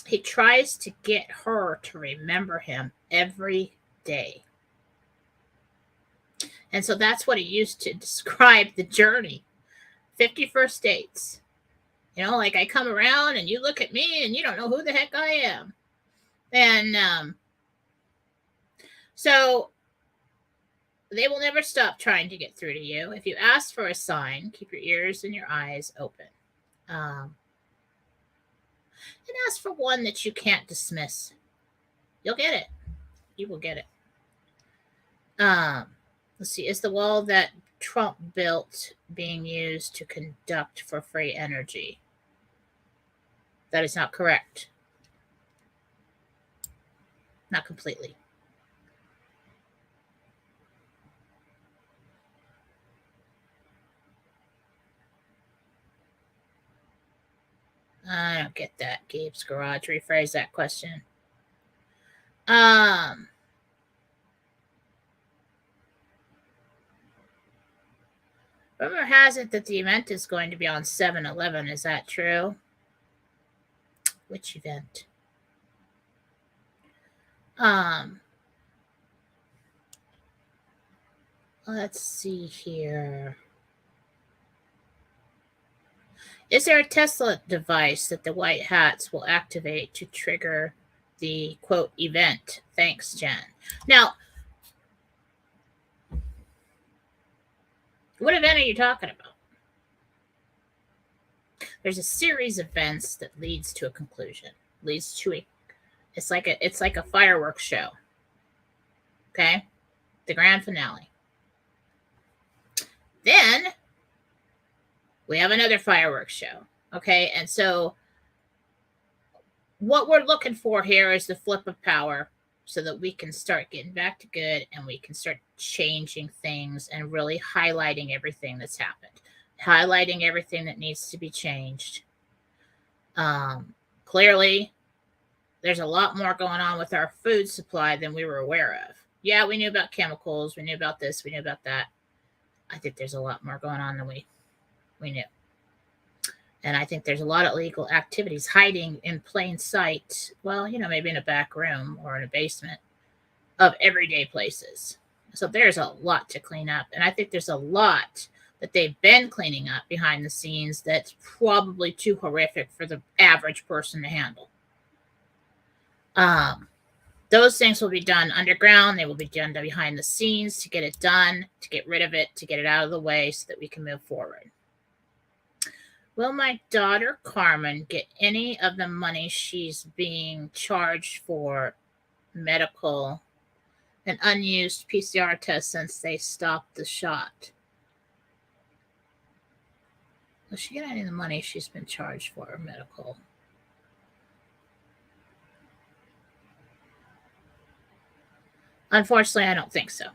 S1: he tries to get her to remember him every day. And so that's what he used to describe the journey. 50 First Dates. Like I come around and you look at me and you don't know who the heck I am. And so they will never stop trying to get through to you. If you ask for a sign, keep your ears and your eyes open. And ask for one that you can't dismiss. You'll get it. You will get it. Let's see. Is the wall that Trump built being used to conduct for free energy? That is not correct. Not completely. I don't get that. Gabe's Garage. Rephrase that question. Rumor has it that the event is going to be on 7/11. Is that true? Which event? Let's see here. Is there a Tesla device that the white hats will activate to trigger the quote event? Thanks, Jen. Now, what event are you talking about? There's a series of events that leads to a conclusion. It's like a fireworks show. Okay? The grand finale. Then we have another fireworks show. Okay? And so what we're looking for here is the flip of power so that we can start getting back to good and we can start changing things and really highlighting everything that's happened, highlighting everything that needs to be changed. Clearly, there's a lot more going on with our food supply than we were aware of. Yeah, we knew about chemicals. We knew about this. We knew about that. I think there's a lot more going on than we knew. And I think there's a lot of illegal activities hiding in plain sight. Well, maybe in a back room or in a basement of everyday places. So there's a lot to clean up. And I think there's a lot that they've been cleaning up behind the scenes that's probably too horrific for the average person to handle. Those things will be done underground. They will be done behind the scenes to get it done, to get rid of it, to get it out of the way so that we can move forward. Will my daughter Carmen get any of the money she's being charged for medical and unused PCR tests since they stopped the shot? Will she get any of the money she's been charged for medical? Unfortunately, I don't think so.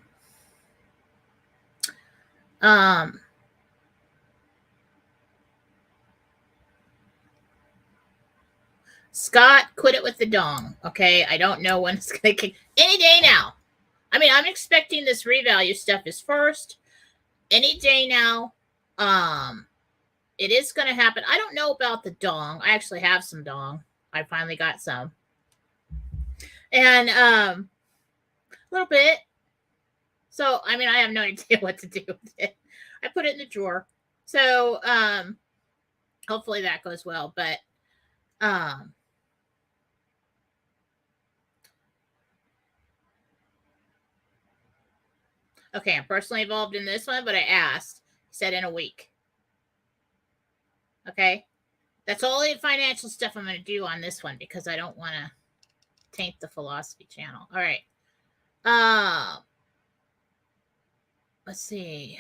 S1: Scott, quit it with the dong. Okay, I don't know when it's gonna kick. Any day now. I mean, I'm expecting this revalue stuff is first. Any day now. It is gonna happen. I don't know about the dong. I actually have some dong. I finally got some. And a little bit. So, I mean, I have no idea what to do with it. I put it in the drawer. So, hopefully that goes well. But, okay, I'm personally involved in this one, but I asked. He said in a week. Okay? That's all the financial stuff I'm going to do on this one because I don't want to taint the Fallawsophy channel. All right. Let's see.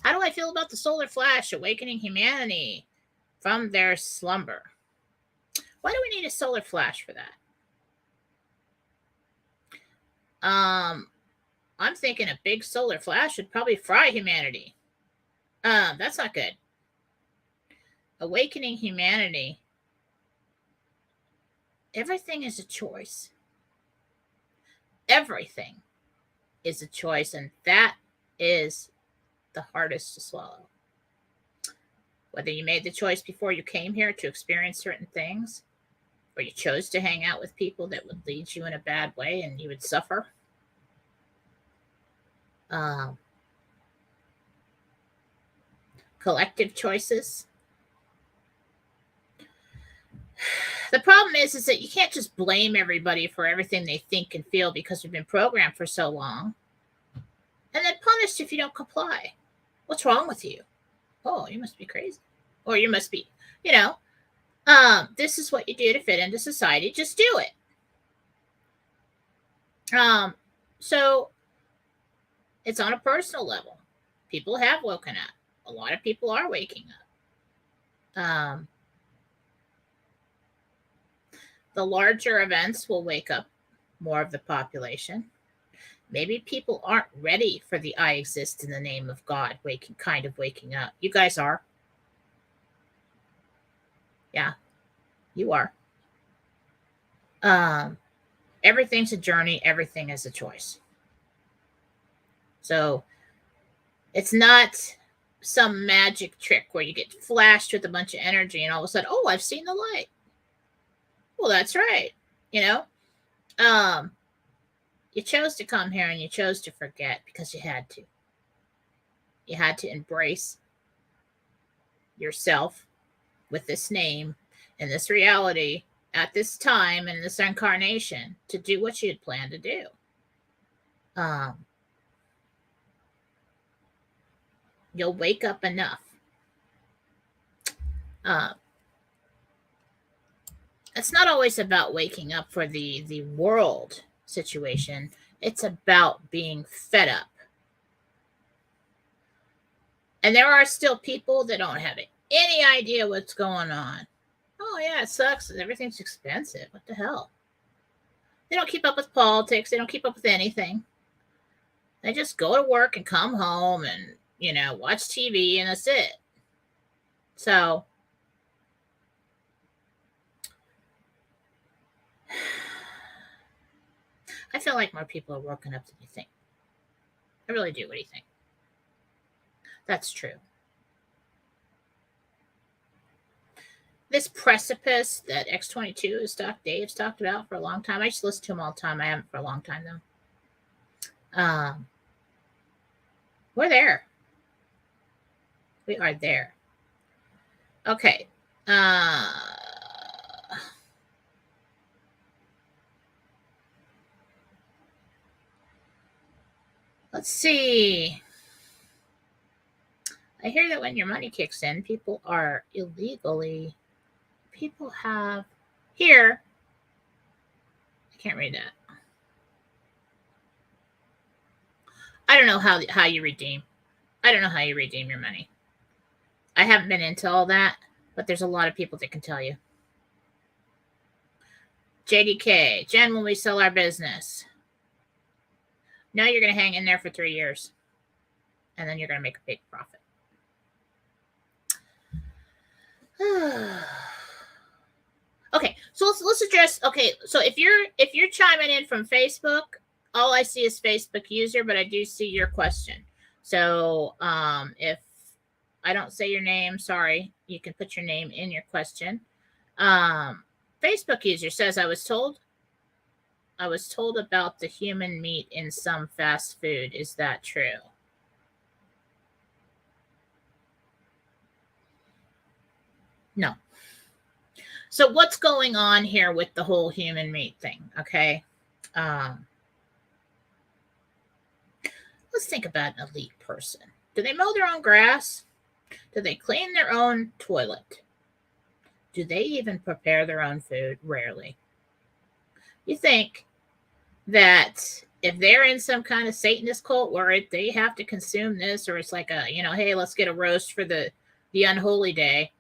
S1: How do I feel about the solar flash awakening humanity from their slumber? Why do we need a solar flash for that? I'm thinking a big solar flash would probably fry humanity. That's not good. Awakening humanity. Everything is a choice. Everything is a choice, and that is the hardest to swallow. Whether you made the choice before you came here to experience certain things, or you chose to hang out with people that would lead you in a bad way and you would suffer. Collective choices. The problem is that you can't just blame everybody for everything they think and feel because we've been programmed for so long and then punished if you don't comply. What's wrong with you? Oh, you must be crazy. Or you must be, this is what you do to fit into society. Just do it. So It's on a personal level. People have woken up. A lot of people are waking up. The larger events will wake up more of the population. Maybe people aren't ready for the I exist in the name of God waking up. You guys are. Yeah, you are. Everything's a journey. Everything is a choice. So it's not some magic trick where you get flashed with a bunch of energy and all of a sudden, oh, I've seen the light. Well, that's right. You chose to come here and you chose to forget because you had to. You had to embrace yourself with this name and this reality at this time and this incarnation to do what you had planned to do. You'll wake up enough. It's not always about waking up for the world situation. It's about being fed up. And there are still people that don't have any idea what's going on. Oh, yeah, it sucks. Everything's expensive. What the hell? They don't keep up with politics. They don't keep up with anything. They just go to work and come home and, watch TV, and that's it. So, I feel like more people are woken up than you think. I really do. What do you think? That's true. This precipice that X22 Dave's talked about for a long time. I just listen to him all the time. I haven't for a long time though. We're there. We are there. Okay. Let's see. I hear that when your money kicks in, people have here. I can't read that. I don't know how you redeem. I don't know how you redeem your money. I haven't been into all that, but there's a lot of people that can tell you. JDK, Jen, when we sell our business. No, you're going to hang in there for 3 years, and then you're going to make a big profit. Okay, so let's address. Okay, so if you're chiming in from Facebook, all I see is Facebook user, but I do see your question. So if I don't say your name, sorry, you can put your name in your question. Facebook user says, I was told about the human meat in some fast food. Is that true? No. So what's going on here with the whole human meat thing? Okay. Let's think about an elite person. Do they mow their own grass? Do they clean their own toilet? Do they even prepare their own food? Rarely. You think that if they're in some kind of Satanist cult where they have to consume this, or it's like a, hey, let's get a roast for the unholy day,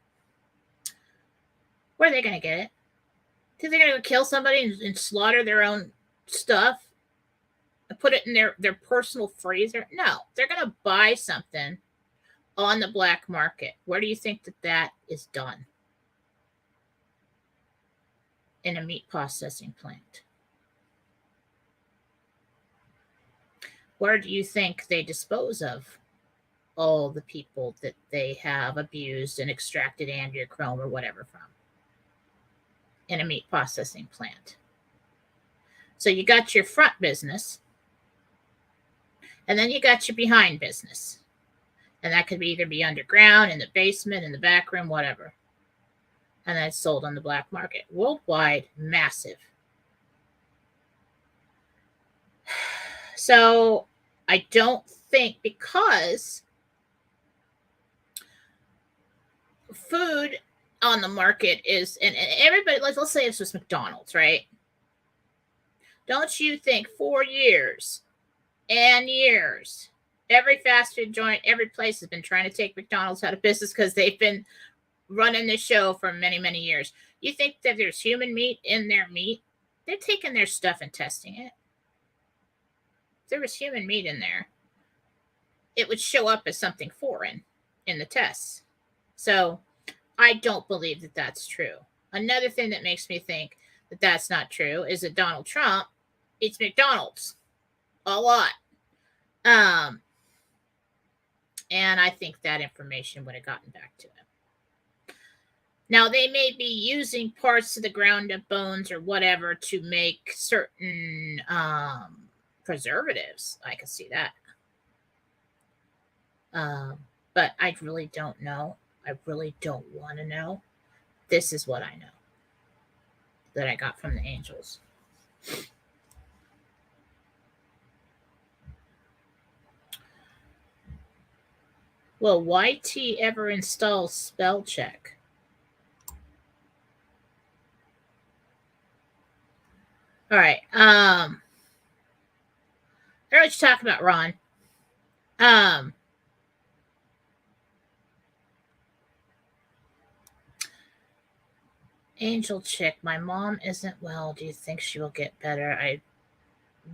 S1: where are they going to get it? Because they're going to kill somebody and slaughter their own stuff and put it in their personal freezer? No, they're going to buy something on the black market. Where do you think that is done? In a meat processing plant. Where do you think they dispose of all the people that they have abused and extracted angiochrome or whatever from? In a meat processing plant. So you got your front business, and then you got your behind business. And that could either be underground, in the basement, in the back room, whatever. And then it's sold on the black market. Worldwide, massive. So I don't think, because food on the market is, and everybody, let's say this was McDonald's, right? Don't you think for years and years Every fast food joint, every place has been trying to take McDonald's out of business because they've been running the show for many, many years. You think that there's human meat in their meat? They're taking their stuff and testing it. If there was human meat in there, it would show up as something foreign in the tests. So I don't believe that that's true. Another thing that makes me think that that's not true is that Donald Trump eats McDonald's a lot. And I think that information would have gotten back to him. Now, they may be using parts of the ground up bones or whatever to make certain preservatives. I can see that. But I really don't know. I really don't want to know. This is what I know that I got from the angels. Will YT ever install spell check? All right. I don't know what you're talking about, Ron. Angel chick, my mom isn't well. Do you think she will get better? I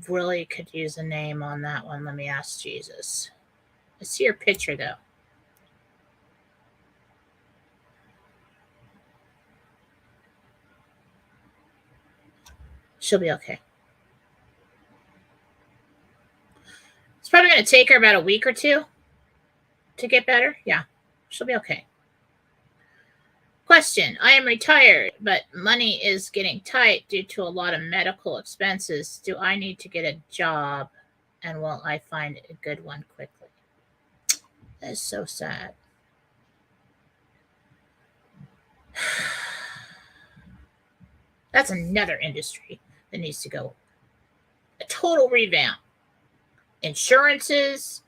S1: really could use a name on that one. Let me ask Jesus. I see your picture, though. She'll be okay. It's probably going to take her about a week or two to get better. Yeah, she'll be okay. Question. I am retired, but money is getting tight due to a lot of medical expenses. Do I need to get a job, and will I find a good one quickly? That is so sad. That's another industry that needs to go a total revamp. Insurances,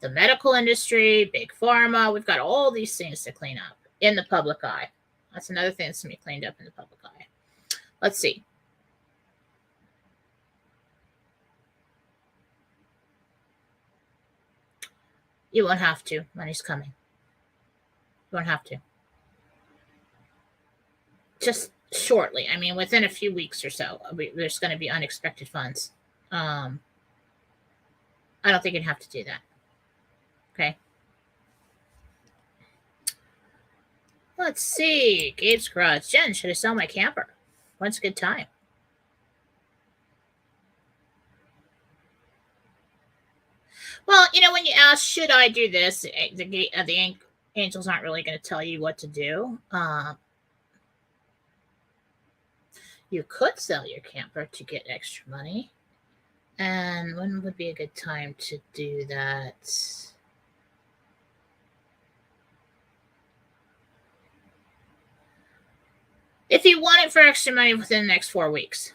S1: the medical industry, big pharma. We've got all these things to clean up in the public eye. That's another thing that's going to be cleaned up in the public eye. Let's see. You won't have to. Money's coming. You won't have to. Just shortly. I mean, within a few weeks or so, there's going to be unexpected funds. I don't think you'd have to do that. Okay. Let's see. Gabe's Garage. Jen, should I sell my camper? When's a good time? Well, when you ask, should I do this, the angels aren't really going to tell you what to do. You could sell your camper to get extra money. And when would be a good time to do that? If you want it for extra money within the next 4 weeks,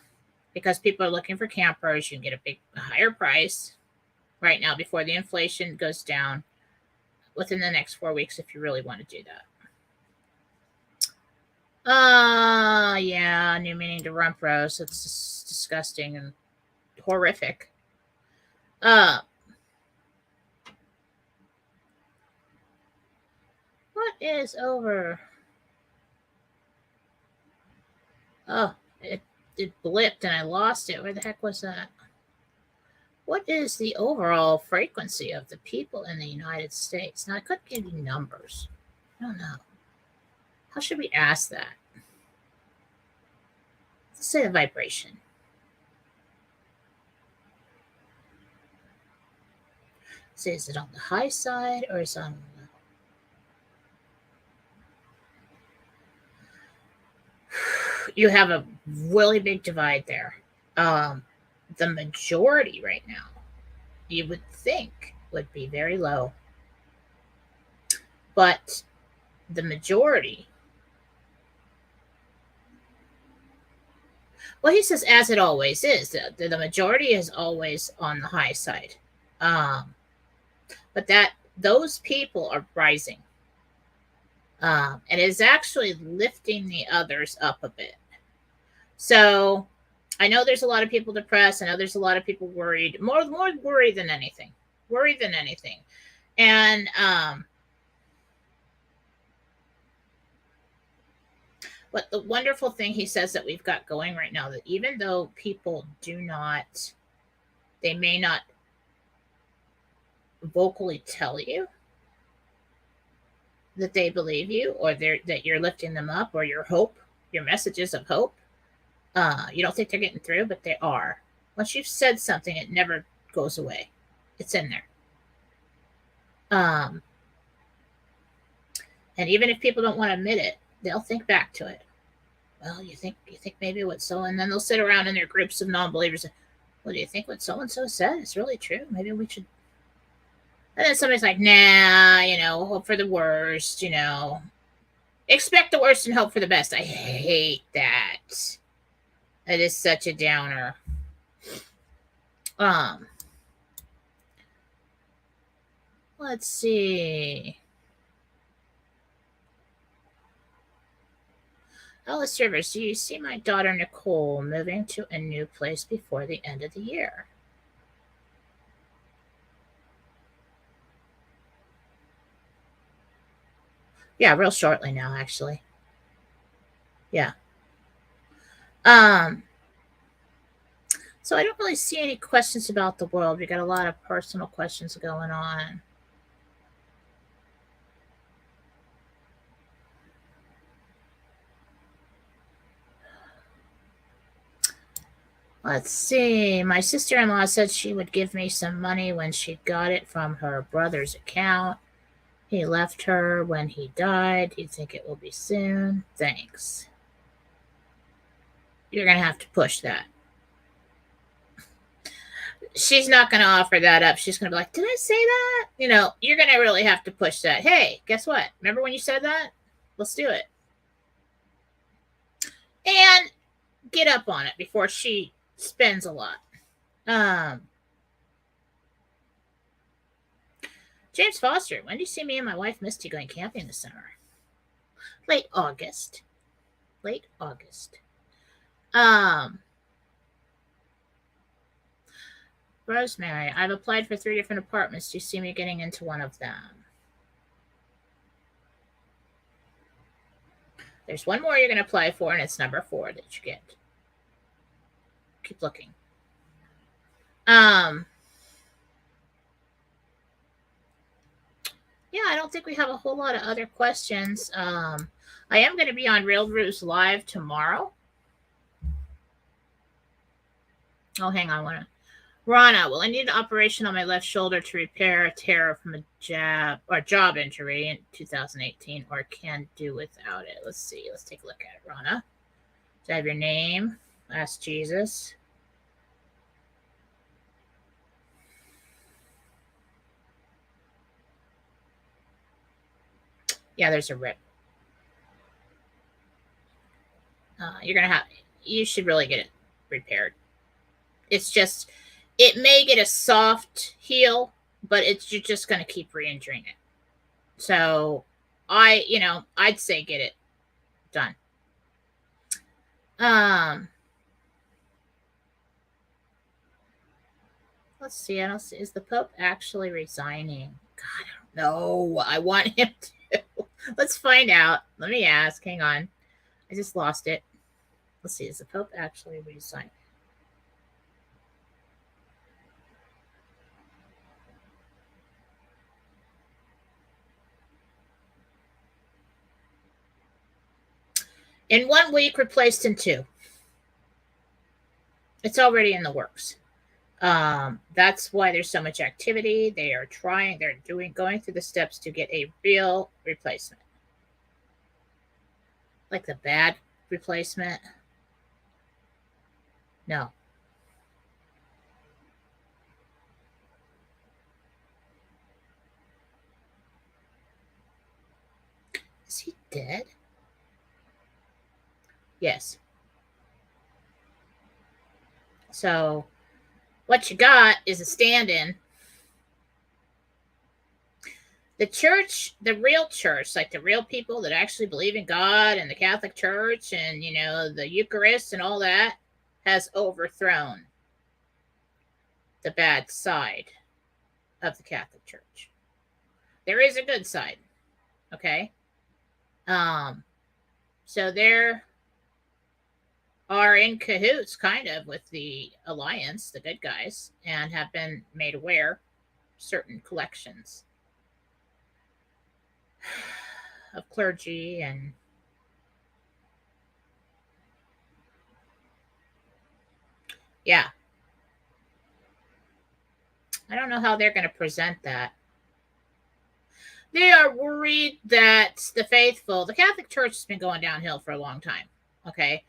S1: because people are looking for campers, you can get a higher price right now before the inflation goes down within the next 4 weeks if you really want to do that. Yeah, new meaning to rump roast. It's just disgusting and horrific. What is over? Oh, it blipped and I lost it. Where the heck was that? What is the overall frequency of the people in the United States? Now, I couldn't give you numbers. I don't know. How should we ask that? Let's say the vibration. So is it on the high side or is it on the low? You have a really big divide there. The majority right now, you would think, would be very low. But the majority, well, he says, as it always is, the majority is always on the high side. But those people are rising. And is actually lifting the others up a bit. So I know there's a lot of people depressed. I know there's a lot of people worried, more worried than anything. worried than anything. And but the wonderful thing he says that we've got going right now, that even though people they may not vocally tell you that they believe you, or that you're lifting them up, or your messages of hope. You don't think they're getting through, but they are. Once you've said something, it never goes away. It's in there. And even if people don't want to admit it, they'll think back to it. Well, you think maybe what so, and then they'll sit around in their groups of non-believers. Well, do you think what so and so said is really true? Maybe we should. And then somebody's like, nah, hope for the worst, expect the worst and hope for the best. I hate that. It is such a downer. Let's see. Alice Rivers, do you see my daughter Nicole moving to a new place before the end of the year? Yeah, real shortly now, actually. Yeah. So I don't really see any questions about the world. We got a lot of personal questions going on. Let's see. My sister-in-law said she would give me some money when she got it from her brother's account. He left her when he died. Do you think it will be soon? Thanks. You're going to have to push that. She's not going to offer that up. She's going to be like, did I say that? You're going to really have to push that. Hey, guess what? Remember when you said that? Let's do it. And get up on it before she spends a lot. James Foster, when do you see me and my wife Misty going camping this summer? Late August. Rosemary, I've applied for 3 different apartments. Do you see me getting into one of them? There's one more you're going to apply for, and it's number 4 that you get. Keep looking. Yeah, I don't think we have a whole lot of other questions. I am going to be on Real Ruse Live tomorrow. Oh, hang on. Rana, well, I need an operation on my left shoulder to repair a tear from a job injury in 2018, or can do without it. Let's see. Let's take a look at it, Rana. Do I have your name? Ask Jesus. Yeah, there's a rip. You should really get it repaired. It's just, it may get a soft heal, but you're just going to keep re-injuring it. So I'd say get it done. Let's see. I don't see. Is the Pope actually resigning? God, I don't know. I want him to. Let's find out. Let me ask. Hang on. I just lost it. Let's see. Is the Pope actually resigning? In 1 week, replaced in 2. It's already in the works. That's why there's so much activity. They're going through the steps to get a real replacement. Like the bad replacement. No. Is he dead? Yes. So what you got is a stand-in. The church, the real church, like the real people that actually believe in God and the Catholic Church and, the Eucharist and all that, has overthrown the bad side. of the Catholic Church. There is a good side, okay? So there are in cahoots kind of with the alliance, the good guys, and have been made aware certain collections of clergy and yeah. I don't know how they're going to present that. They are worried that the faithful, the Catholic Church has been going downhill for a long time. Okay.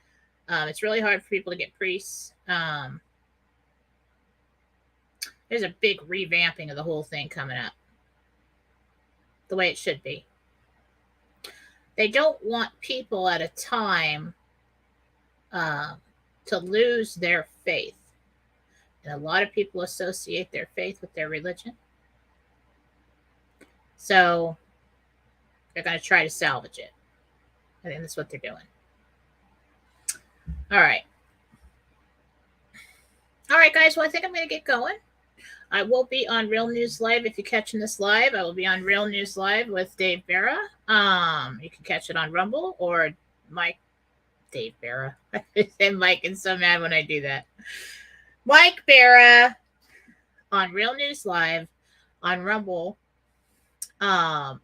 S1: It's really hard for people to get priests. There's a big revamping of the whole thing coming up the way it should be. They don't want people at a time to lose their faith. And a lot of people associate their faith with their religion. So they're going to try to salvage it. I think that's what they're doing. All right. All right, guys. Well, I think I'm going to get going. I will be on Real News Live. If you're catching this live, I will be on Real News Live with Dave Barra. You can catch it on Rumble or Mike. Dave Barra. I say Mike and so mad when I do that. Mike Barra on Real News Live on Rumble. Or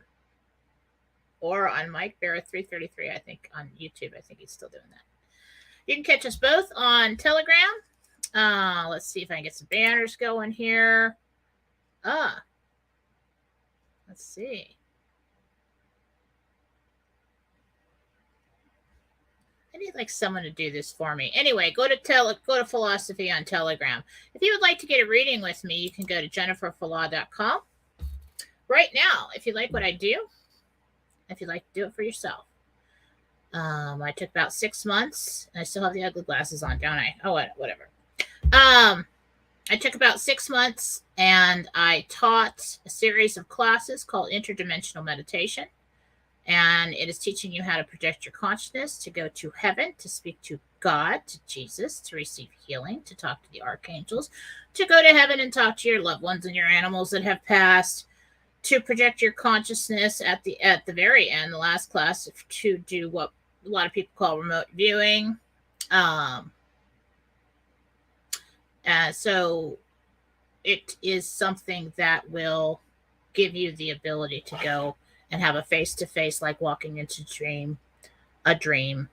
S1: on Mike Barra 333, I think, on YouTube. I think he's still doing that. You can catch us both on Telegram. Let's see if I can get some banners going here. Let's see. I need like someone to do this for me. Anyway, go to Fallawsophy on Telegram. If you would like to get a reading with me, you can go to jenniferfallaw.com. Right now, if you like what I do, if you'd like to do it for yourself. I took about 6 months. I still have the ugly glasses on, don't I? Oh, whatever. I took about 6 months and I taught a series of classes called Interdimensional Meditation. And it is teaching you how to project your consciousness, to go to heaven, to speak to God, to Jesus, to receive healing, to talk to the archangels, to go to heaven and talk to your loved ones and your animals that have passed, to project your consciousness at the very end, the last class, to do what a lot of people call remote viewing. So it is something that will give you the ability to go and have a face-to-face, like walking into a dream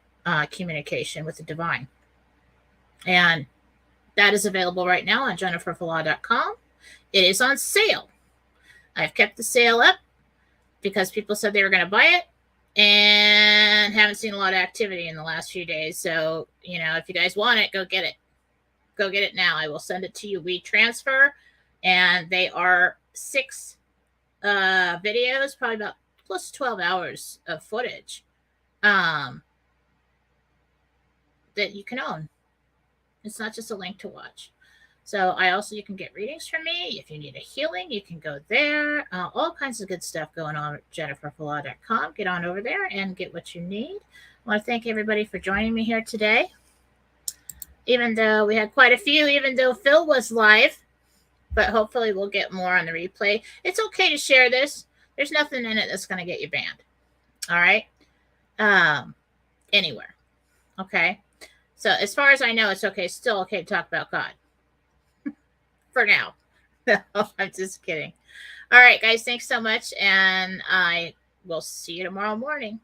S1: communication with the divine. And that is available right now on jenniferfallaw.com. It is on sale. I've kept the sale up because people said they were going to buy it and haven't seen a lot of activity in the last few days. So, if you guys want it, go get it. Go get it now. I will send it to you. We transfer, and they are 6 videos, probably about close to 12 hours of footage that you can own. It's not just a link to watch. So you can get readings from me. If you need a healing, you can go there. All kinds of good stuff going on at jenniferfallaw.com. Get on over there and get what you need. I want to thank everybody for joining me here today. Even though we had quite a few, even though Phil was live, but hopefully we'll get more on the replay. It's okay to share this. There's nothing in it that's going to get you banned. All right? Anywhere. Okay? So as far as I know, it's okay. Still okay to talk about God. For now. No, I'm just kidding. All right, guys. Thanks so much. And I will see you tomorrow morning.